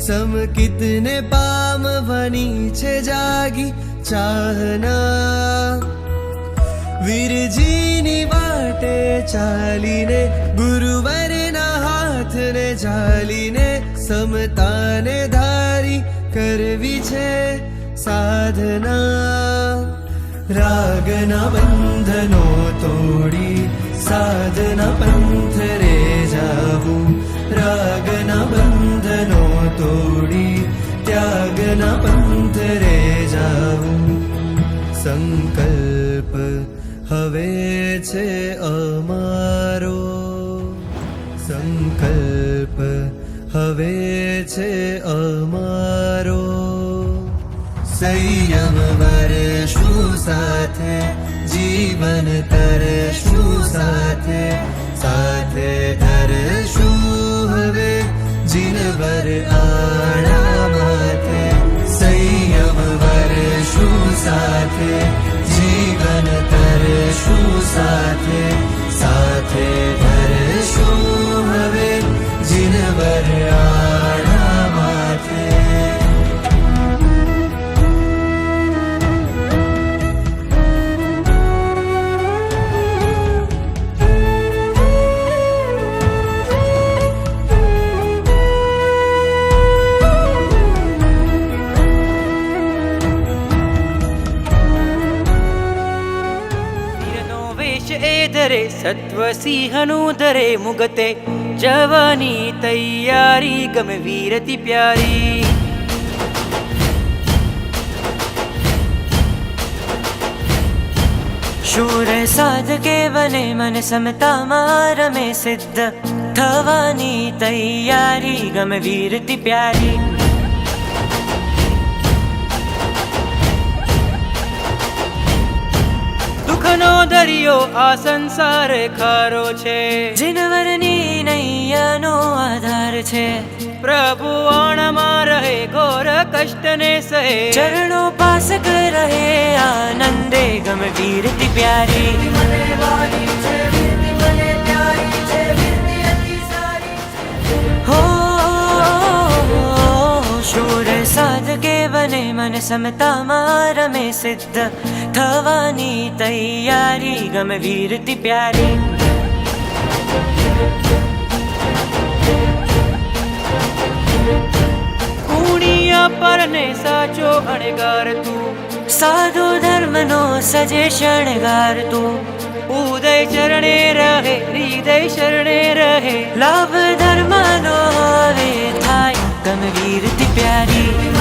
સમકિતને પામવાની છે જાગી ચાહના, વીરજીની વાટે ચાલીને ગુરુવરના હાથને ઝાલીને સમતાને ધારી કરવી છે સાધના, રાગના બંધનો તોડી સાધના પંથ રે જાવું, રાગના બંધનો તોડી ત્યાગના પંથ રે જાવું, સંકલ્પ હવે છે અમારો, સંકલ્પ હવે છે અમારો, સંયમ વરશું સાથે જીવન તરશું સાથે, સાથે ધરશું હવે જીનવર આડા માથે, સંયમ વરશું સાથે જીવન તરશું સાથે, સાથે ધરશું હવે જીનવર આડા માથે. ધરે સત્વ સિંહનું ધરે મુગતે જવાની તૈયારી ગમે વીરતી પ્યારી, શૂર સાધકે બને મન સમતામાં રમે સિદ્ધ થવાની તૈયારી ગમે વીરતી પ્યારી, દુઃખનો દરિયો આ સંસાર ખારો છે, જીનવરની નૈયાનો આધાર છે, પ્રભુ ઓણમાં રહે ઘોર કષ્ટને સહે, ચરણો પાસક રહે આનંદે ગમ વીરતી પ્યારી, હો શૂર સાધકે બને મન સમતામાં રમે સિદ્ધ થવાની તૈયારી ગમે વીરતી પ્યારી, પુણ્ય પરને સાચો અણગાર તું, સાધુ ધર્મનો સજે શણગાર તું, ઉદય ચરણે રહે હૃદય શરણે રહે, લાભ ધર્મનો હવે થાય ગમ વીરતી પ્યારી.